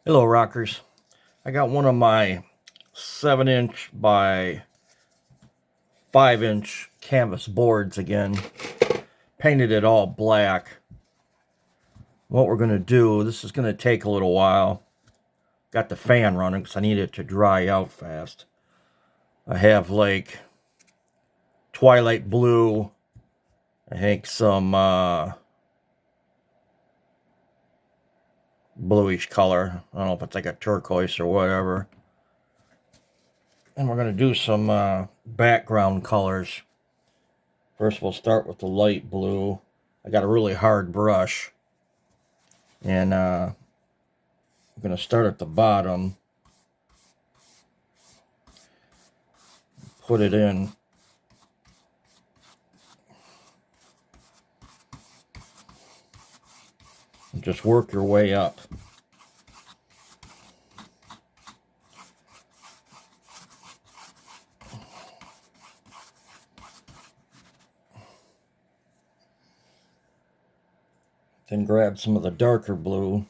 Hello, rockers. I got one of my 7-inch by 5-inch canvas boards again. Painted it all black. What we're going to do, this is going to take a little while. Got the fan running because I need it to dry out fast. I have like twilight blue. I think some bluish color. I don't know if it's like a turquoise or whatever. And we're going to do some background colors. First, we'll start with the light blue. I got a really hard brush. And I'm going to start at the bottom. Put it in. And just work your way up. Then grab some of the darker blue.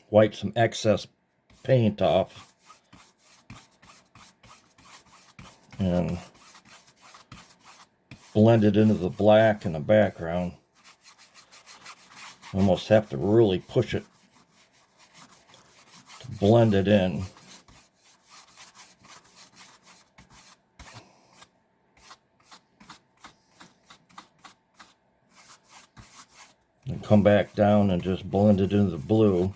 Wipe some excess paint off. And blend it into the black in the background. Almost have to really push it to blend it in. And come back down and just blend it into the blue.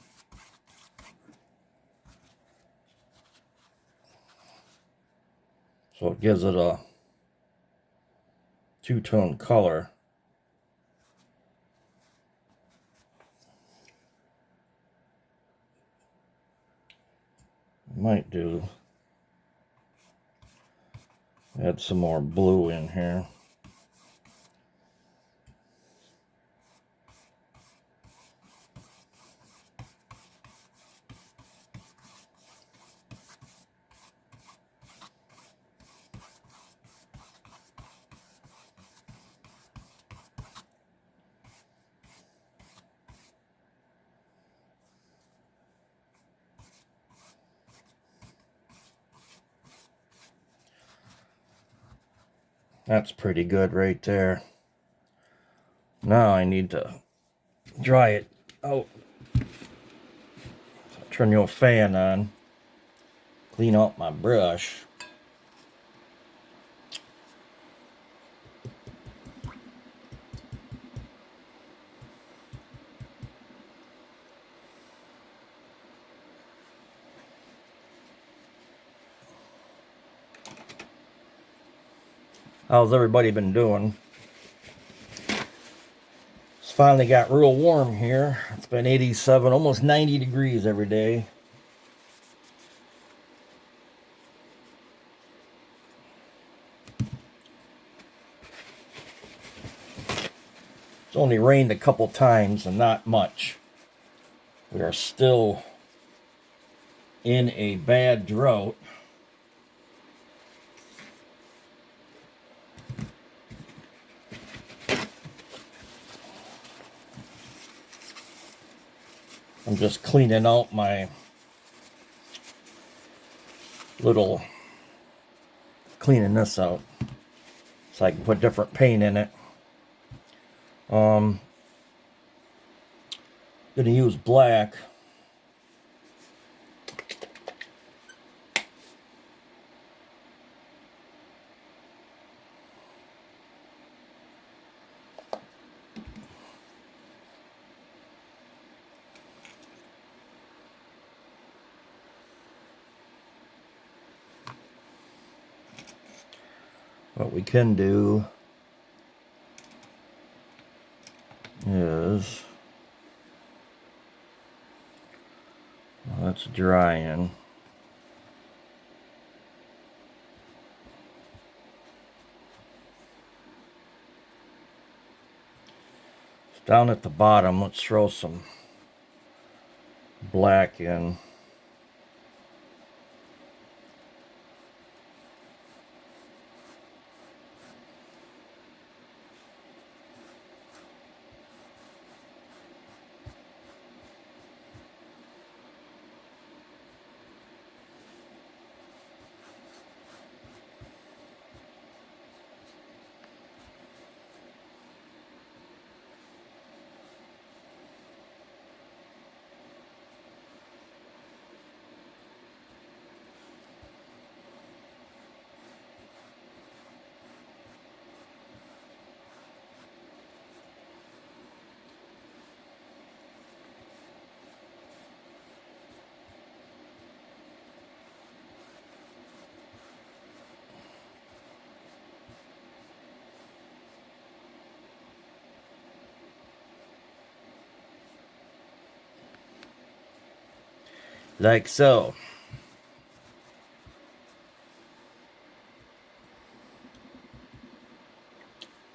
So it gives it a two-tone color. Might do add some more blue in here. That's pretty good right there. Now I need to dry it out. So turn your fan on. Clean out my brush. How's everybody been doing? It's finally got real warm here. It's been 87, almost 90 degrees every day. It's only rained a couple times and not much. We are still in a bad drought. I'm just cleaning out my cleaning this out so I can put different paint in it. Gonna use black. What we can do is, well, that's drying. Down at the bottom, let's throw some black in. Like so.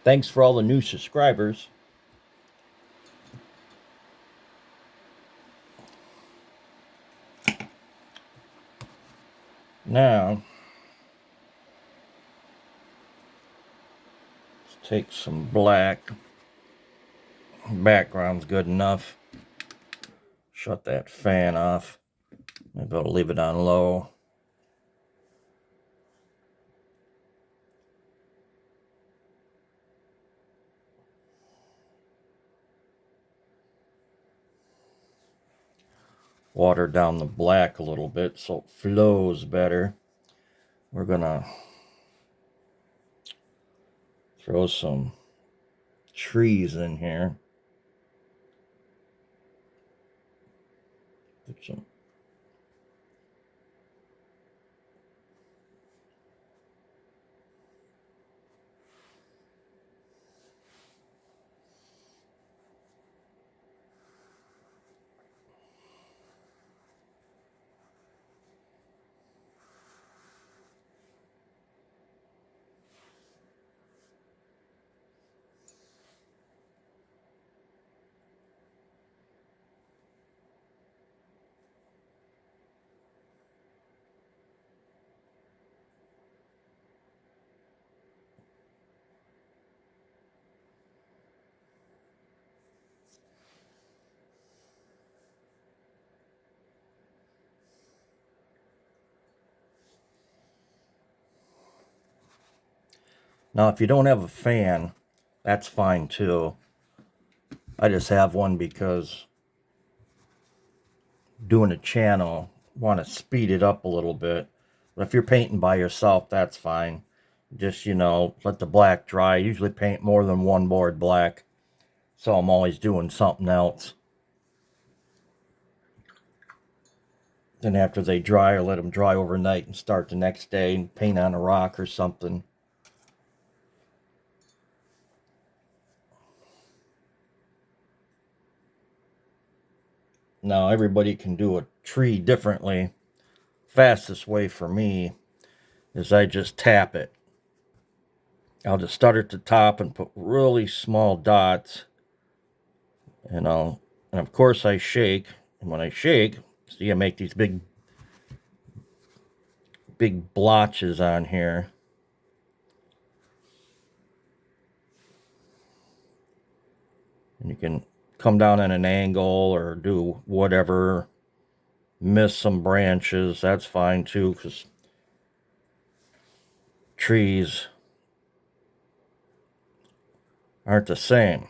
Thanks for all the new subscribers. Now, let's take some black. Background's good enough. Shut that fan off. Maybe I'll leave it on low. Water down the black a little bit so it flows better. We're gonna throw some trees in here. Put some Now, if you don't have a fan, that's fine too. I just have one because doing a channel, want to speed it up a little bit. But if you're painting by yourself, that's fine. Just, let the black dry. I usually paint more than one board black, so I'm always doing something else. Then after they dry, or let them dry overnight and start the next day and paint on a rock or something. Now, everybody can do a tree differently. Fastest way for me is I just tap it. I'll just start at the top and put really small dots. And of course I shake. And when I shake, see, I make these big blotches on here. And you can come down at an angle or do whatever. Miss some branches, that's fine too, because trees aren't the same.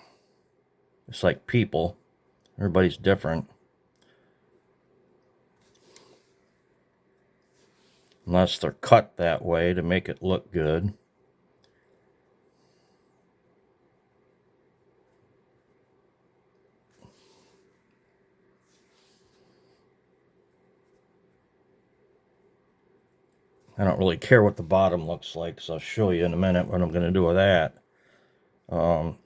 It's like people. Everybody's different. Unless they're cut that way to make it look good. I don't really care what the bottom looks like, so I'll show you in a minute what I'm going to do with that. And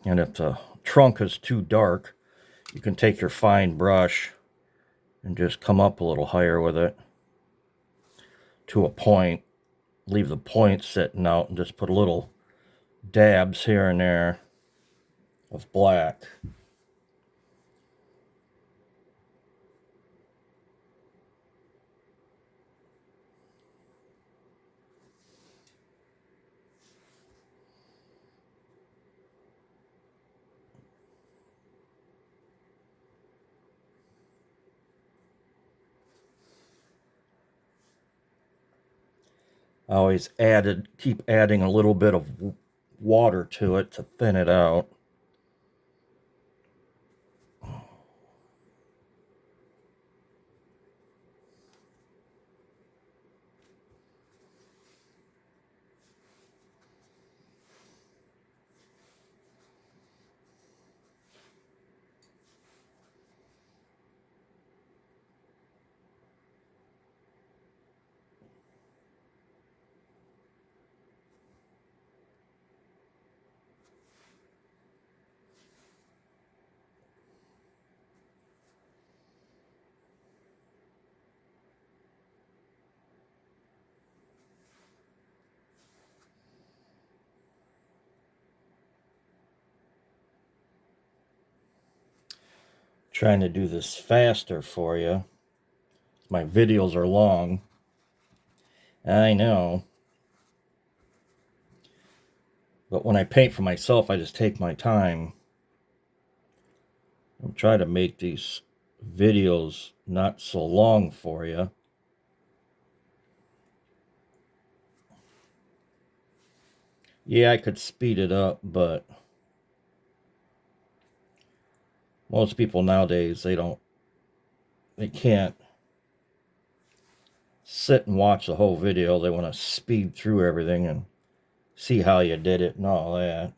if the trunk is too dark, you can take your fine brush and just come up a little higher with it to a point. Leave the point sitting out and just put a little dabs here and there of black. I always keep adding a little bit of water to it to thin it out. Trying to do this faster for you. My videos are long. I know. But when I paint for myself, I just take my time. I'm trying to make these videos not so long for you. Yeah, I could speed it up, but most people nowadays, they can't sit and watch the whole video. They want to speed through everything and see how you did it and all that.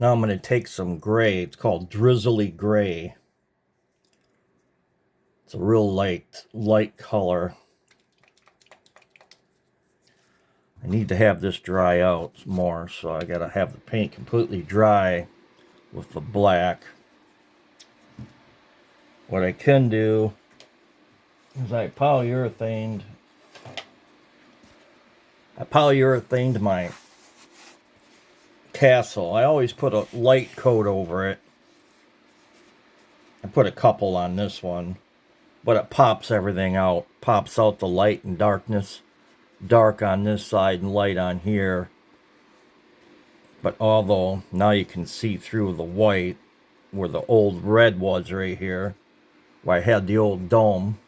Now I'm going to take some gray. It's called drizzly gray. It's a real light color. I need to have this dry out more, so I got to have the paint completely dry with the black. What I can do is I polyurethaned my castle. I always put a light coat over it. I put a couple on this one, but it pops everything out. Pops out the light and darkness. Dark on this side and light on here. But although now you can see through the white where the old red was right here, where I had the old dome.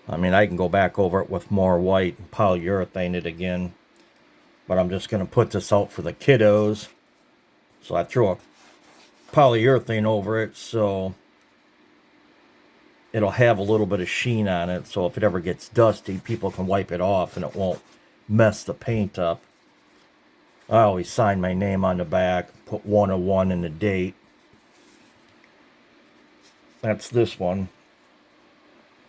I mean, I can go back over it with more white and polyurethane it again. But I'm just going to put this out for the kiddos. So I threw a polyurethane over it so it'll have a little bit of sheen on it. So if it ever gets dusty, people can wipe it off and it won't mess the paint up. I always sign my name on the back, put 101 in the date. That's this one.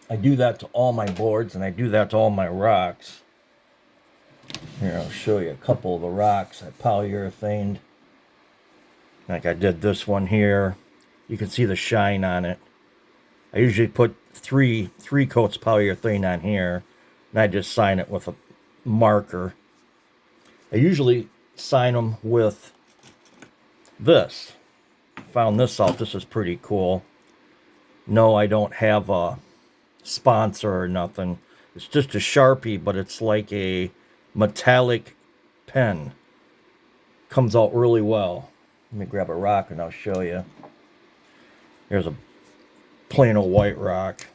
I do that to all my boards and I do that to all my rocks. Here, I'll show you a couple of the rocks I polyurethaned. Like I did this one here. You can see the shine on it. I usually put three coats polyurethane on here. And I just sign it with a marker. I usually sign them with this. Found this out. This is pretty cool. No, I don't have a sponsor or nothing. It's just a Sharpie, but it's like a metallic pen. Comes out really well. Let me grab a rock and I'll show you. Here's a plain old white rock.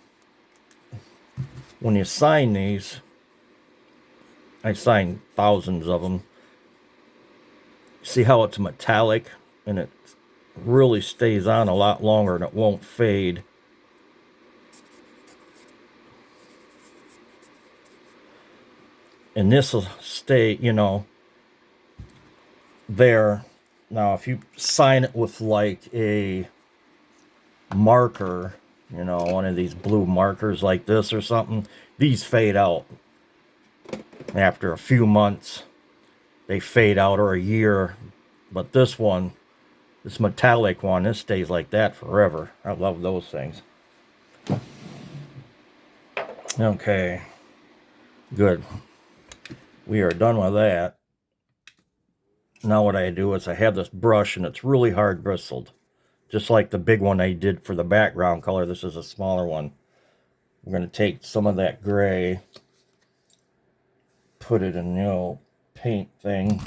When you sign these, I sign thousands of them. See how it's metallic and it really stays on a lot longer and it won't fade. And this will stay, you know, there. Now, if you sign it with like a marker, you know, one of these blue markers like this or something, these fade out after a few months. They fade out, or a year. But this one, this metallic one, this stays like that forever. I love those things. Okay, good. We are done with that. Now what I do is I have this brush and it's really hard bristled. Just like the big one I did for the background color. This is a smaller one. I'm going to take some of that gray, put it in the old paint thing.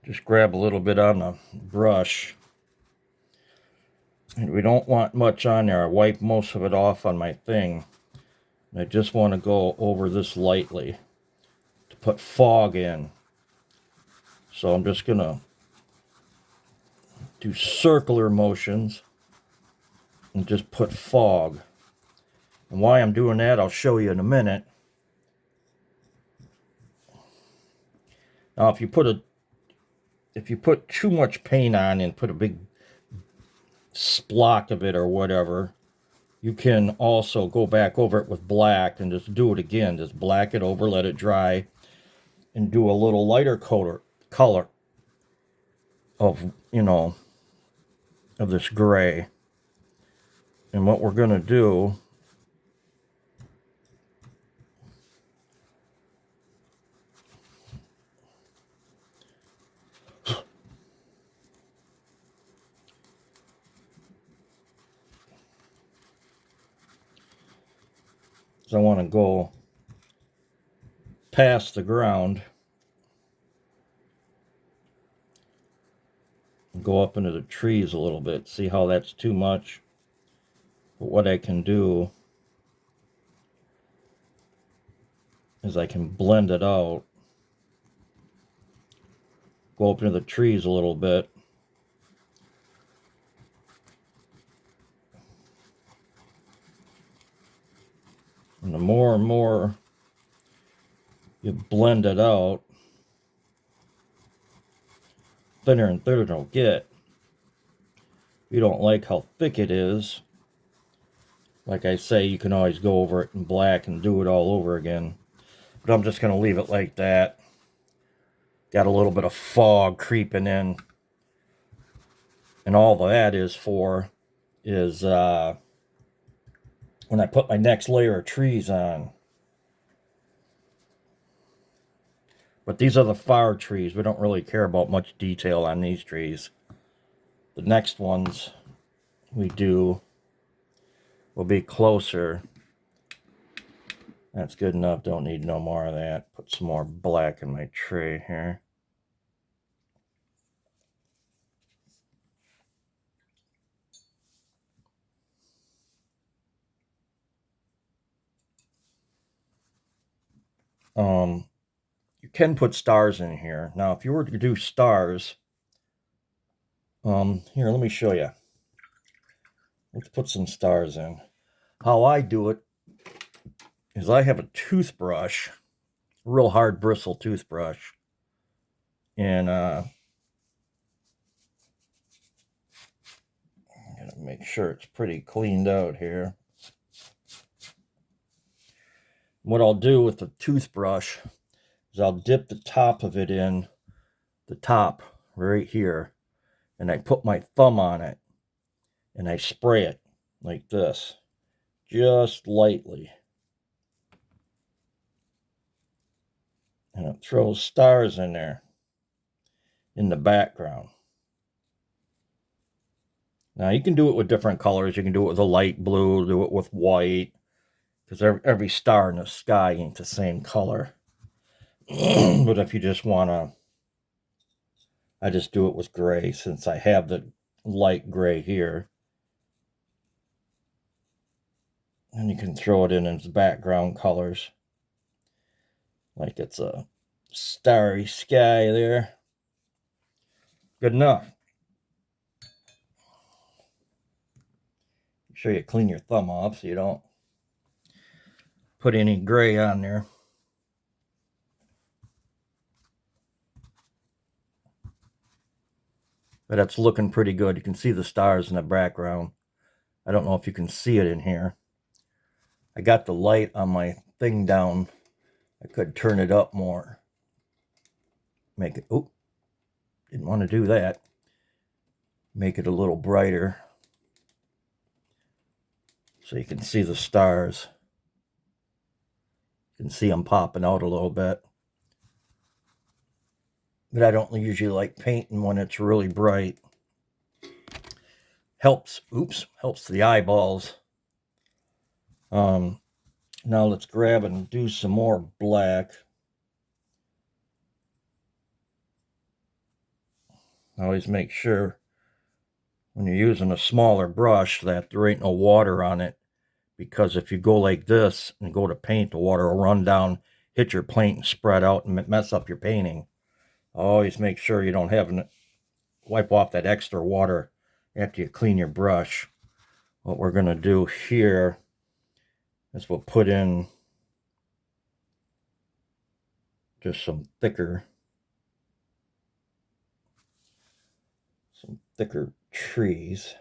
Just grab a little bit on the brush. And we don't want much on there. I wipe most of it off on my thing. I just want to go over this lightly to put fog in. So I'm just going to do circular motions and just put fog. And why I'm doing that, I'll show you in a minute. Now, if you put too much paint on and put a big splotch of it or whatever, you can also go back over it with black and just do it again. Just black it over, let it dry, and do a little lighter color of, you know, of this gray. And what we're going to do is I want to go past the ground and go up into the trees a little bit. See how that's too much? But what I can do is I can blend it out. Go up into the trees a little bit. And the more and more you blend it out, thinner and thinner it'll get. If you don't like how thick it is, like I say, you can always go over it in black and do it all over again. But I'm just going to leave it like that. Got a little bit of fog creeping in. And all that is for is when I put my next layer of trees on. But these are the far trees. We don't really care about much detail on these trees. The next ones we do will be closer. That's good enough. Don't need no more of that. Put some more black in my tray here. You can put stars in here. Now, if you were to do stars, here, let me show you. Let's put some stars in. How I do it is I have a toothbrush, real hard bristle toothbrush, and I'm gonna make sure it's pretty cleaned out here. What I'll do with the toothbrush is I'll dip the top of it in the top right here, and I put my thumb on it, and I spray it like this, just lightly. And it throws stars in there in the background. Now you can do it with different colors. You can do it with a light blue, do it with white, because every star in the sky ain't the same color. But if you just want to, I just do it with gray since I have the light gray here. And you can throw it in its background colors. Like it's a starry sky there. Good enough. Make sure you clean your thumb off so you don't put any gray on there. But that's looking pretty good. You can see the stars in the background. I don't know if you can see it in here. I got the light on my thing down. I could turn it up more. Make it, oh, didn't want to do that. Make it a little brighter so you can see the stars. You can see them popping out a little bit. But I don't usually like painting when it's really bright. Helps the eyeballs. Now let's grab and do some more black. Always make sure when you're using a smaller brush that there ain't no water on it, because if you go like this and go to paint, the water will run down, hit your paint and spread out and mess up your painting. Always make sure you don't have wipe off that extra water after you clean your brush. What we're going to do here is we'll put in just some thicker trees.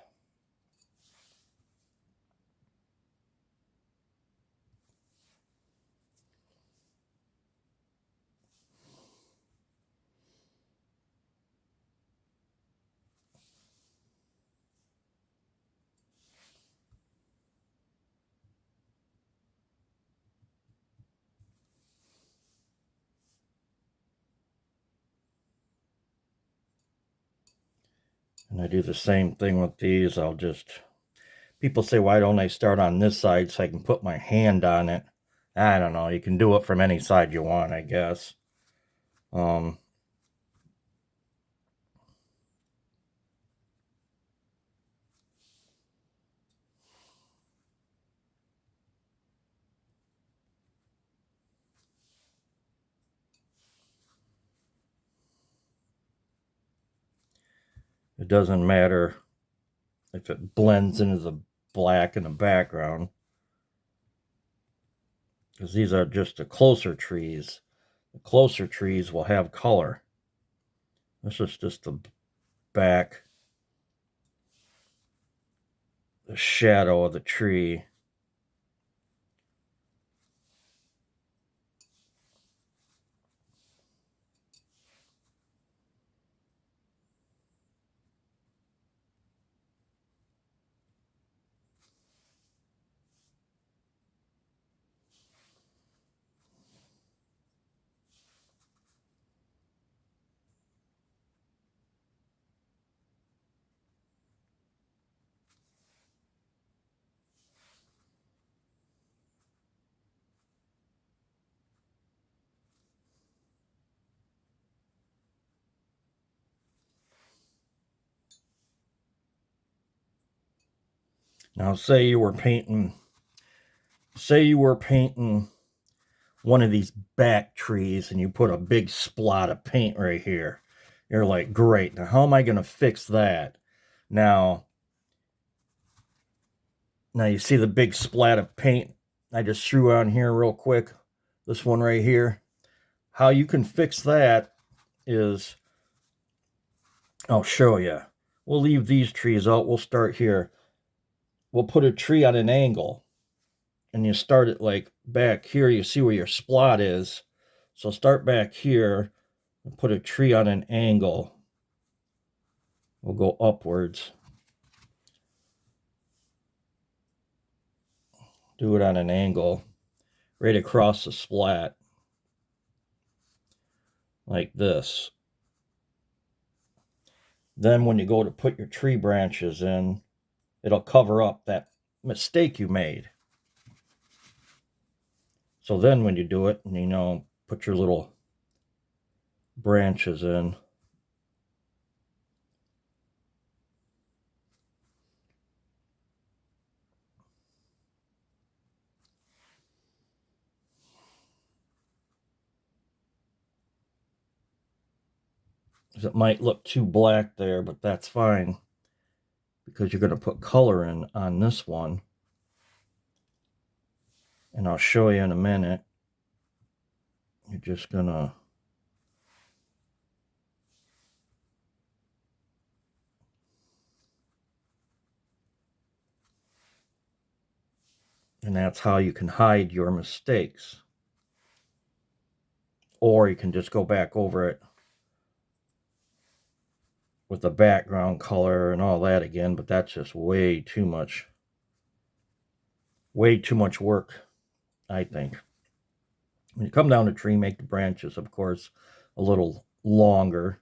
And I do the same thing with these. People say, why don't I start on this side so I can put my hand on it? I don't know. You can do it from any side you want, I guess. It doesn't matter if it blends into the black in the background, because these are just the closer trees. The closer trees will have color. This is just the back, the shadow of the tree. Now, say you were painting one of these back trees and you put a big splot of paint right here. You're like, great, now how am I going to fix that? Now you see the big splat of paint I just threw on here real quick. This one right here. How you can fix that is, I'll show you. We'll leave these trees out. We'll start here. We'll put a tree on an angle. And you start it like back here. You see where your splot is. So start back here. and put a tree on an angle. We'll go upwards. Do it on an angle right across the splat like this. Then when you go to put your tree branches in, it'll cover up that mistake you made. So then when you do it, you know, put your little branches in. It might look too black there, but that's fine because you're going to put color in on this one. And I'll show you in a minute. You're just going to and that's how you can hide your mistakes. Or you can just go back over it with the background color and all that again, but that's just way too much work, I think. When you come down the tree, make the branches, of course, a little longer.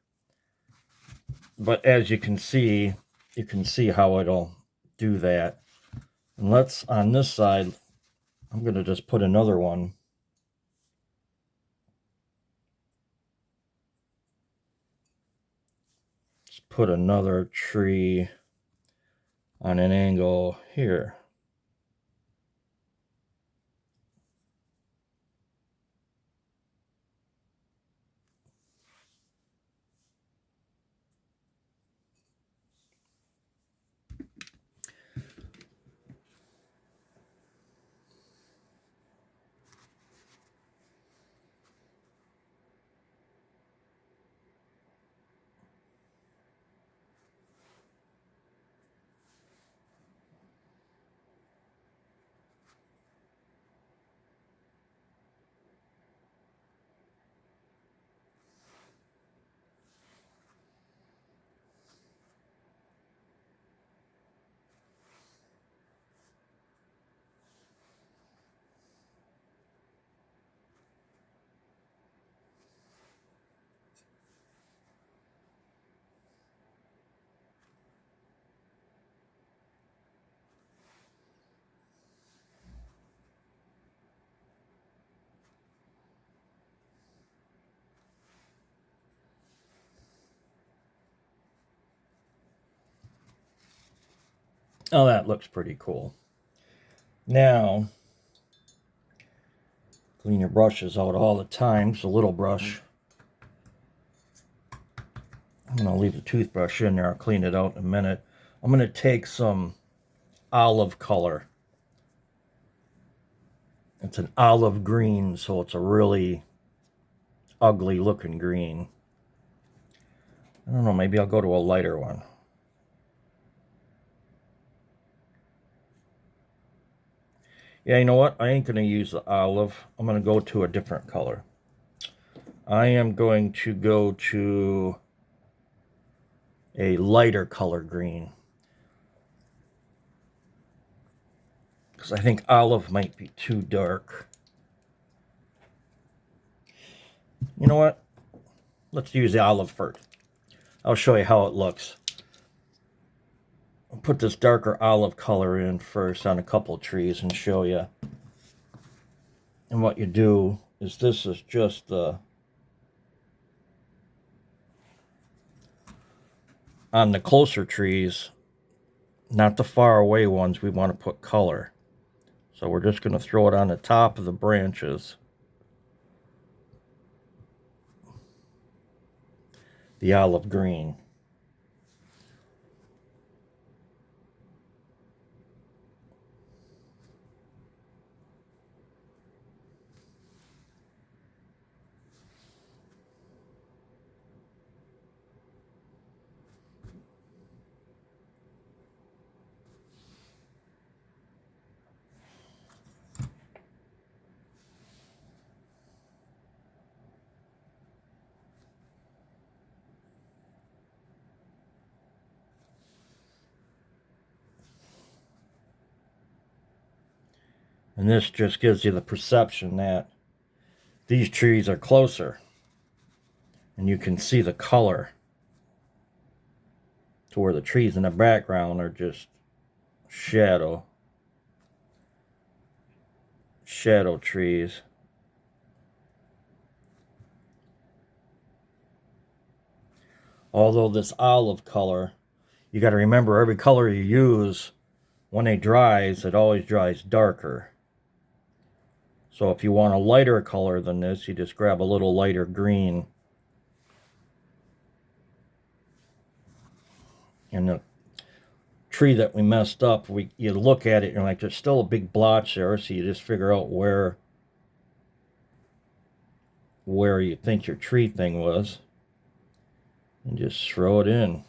But as you can see how it'll do that. And let's, on this side, I'm going to just put another one. Let's put another tree on an angle here. Oh, that looks pretty cool. Now, clean your brushes out all the time. It's a little brush. I'm going to leave the toothbrush in there. I'll clean it out in a minute. I'm going to take some olive color. It's an olive green, so it's a really ugly looking green. I don't know, maybe I'll go to a lighter one. Yeah, you know what? I ain't going to use the olive. I'm going to go to a different color. I am going to go to a lighter color green. Because I think olive might be too dark. You know what? Let's use the olive first. I'll show you how it looks. I'll put this darker olive color in first on a couple trees and show you. And what you do is this is just the on the closer trees, not the far away ones, we want to put color. So we're just going to throw it on the top of the branches. The olive green. And this just gives you the perception that these trees are closer. And you can see the color to where the trees in the background are just shadow trees. Although this olive color, you got to remember every color you use, when it dries, it always dries darker. So if you want a lighter color than this, you just grab a little lighter green. And the tree that we messed up, you look at it and you're like, there's still a big blotch there, so you just figure out where you think your tree thing was and just throw it in.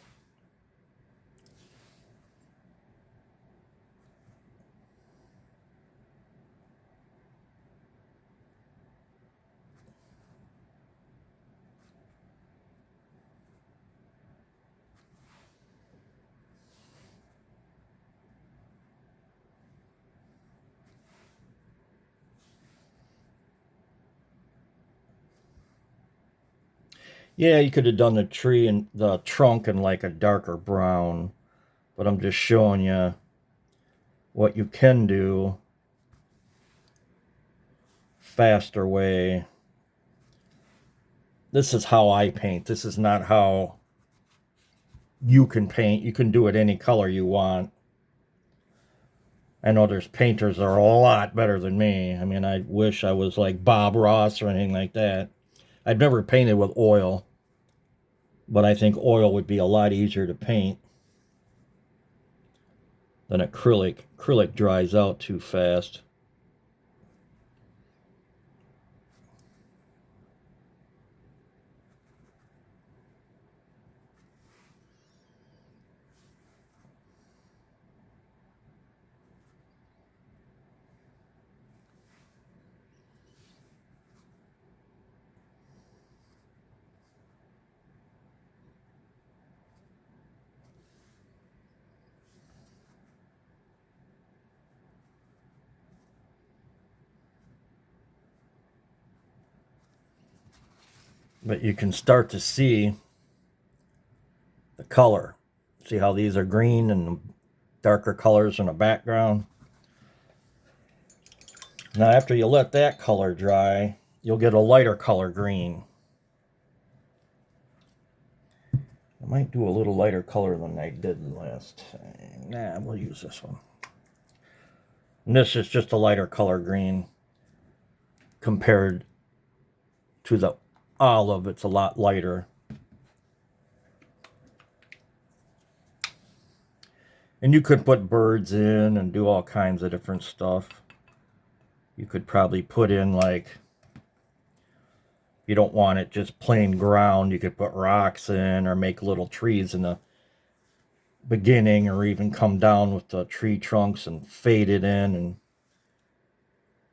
Yeah, you could have done the tree and the trunk in like a darker brown, but I'm just showing you what you can do faster way. This is how I paint. This is not how you can paint. You can do it any color you want. I know there's painters that are a lot better than me. I mean, I wish I was like Bob Ross or anything like that. I've never painted with oil, but I think oil would be a lot easier to paint than acrylic. Acrylic dries out too fast. But you can start to see the color. See how these are green and darker colors in the background? Now after you let that color dry, you'll get a lighter color green. I might do a little lighter color than I did last time. Nah, we'll use this one. And this is just a lighter color green compared to the olive. It's a lot lighter. And you could put birds in and do all kinds of different stuff. You could probably put in, like, you don't want it just plain ground, you could put rocks in or make little trees in the beginning, or even come down with the tree trunks and fade it in and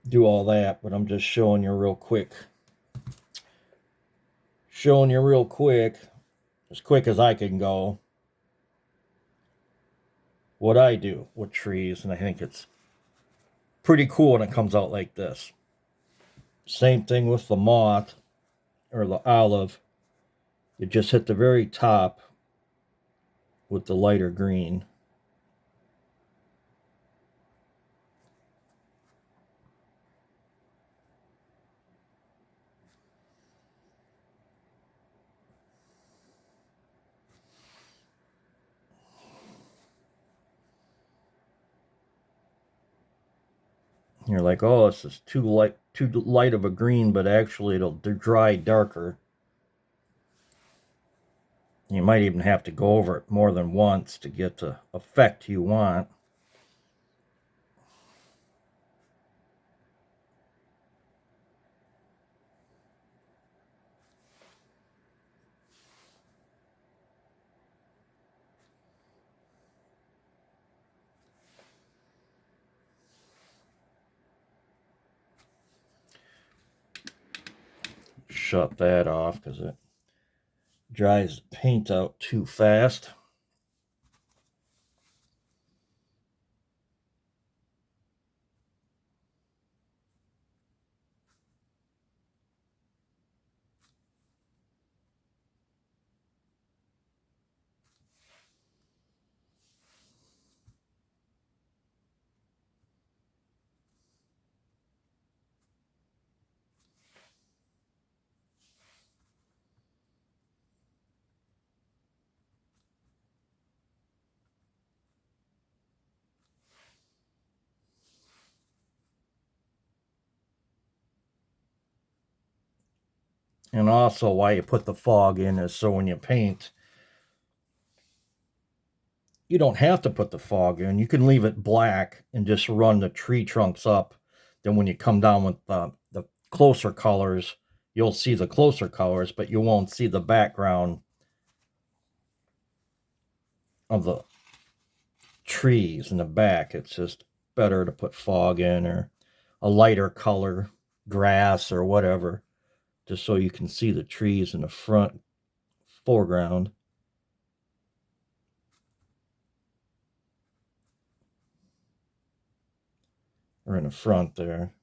do all that. But I'm just showing you real quick. As quick as I can go, what I do with trees, and I think it's pretty cool when it comes out like this. Same thing with the moth or the olive. You just hit the very top with the lighter green. You're like, oh, this is too light of a green, but actually it'll dry darker. You might even have to go over it more than once to get the effect you want. Shut that off because it dries the paint out too fast. And also why you put the fog in is so when you paint, you don't have to put the fog in. You can leave it black and just run the tree trunks up. Then when you come down with the closer colors, you'll see the closer colors, but you won't see the background of the trees in the back. It's just better to put fog in or a lighter color, grass or whatever, just so you can see the trees in the front foreground. Or in the front there.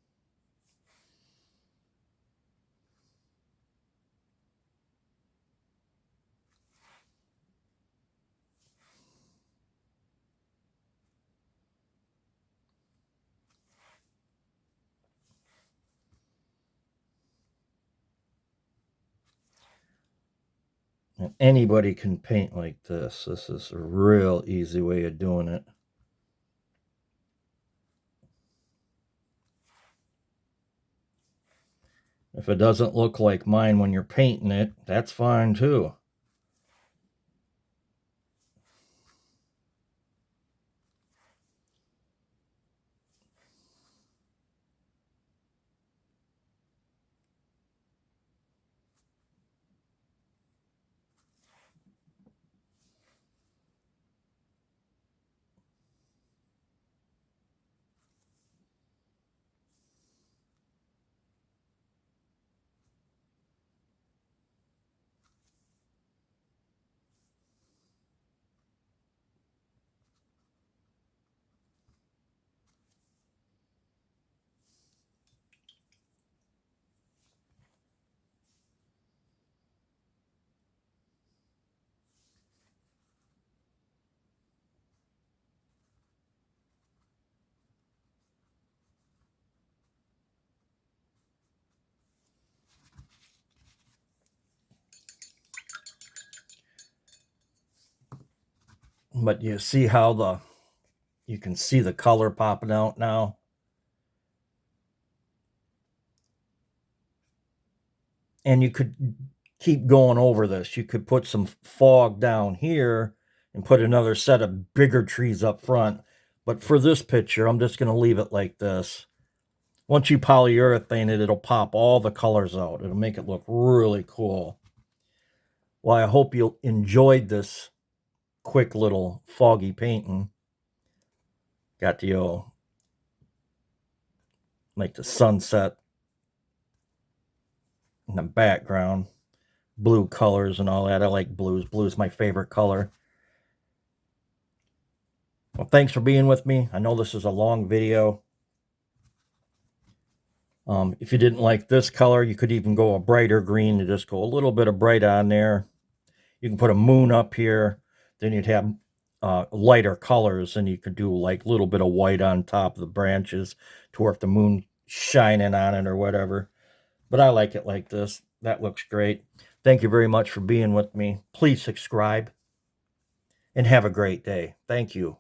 And anybody can paint like this. This is a real easy way of doing it. If it doesn't look like mine when you're painting it, that's fine too. But you see how you can see the color popping out now. And you could keep going over this. You could put some fog down here and put another set of bigger trees up front. But for this picture, I'm just going to leave it like this. Once you polyurethane it, it'll pop all the colors out. It'll make it look really cool. Well, I hope you enjoyed this quick little foggy painting. Got the like the sunset in the background, blue colors and all that. I like blues. Blue is my favorite color. Well, thanks for being with me. I know this is a long video. If you didn't like this color, you could even go a brighter green and just go a little bit of bright on there. You can put a moon up here. Then you'd have lighter colors, and you could do like a little bit of white on top of the branches to where if the moon shining on it or whatever. But I like it like this. That looks great. Thank you very much for being with me. Please subscribe and have a great day. Thank you.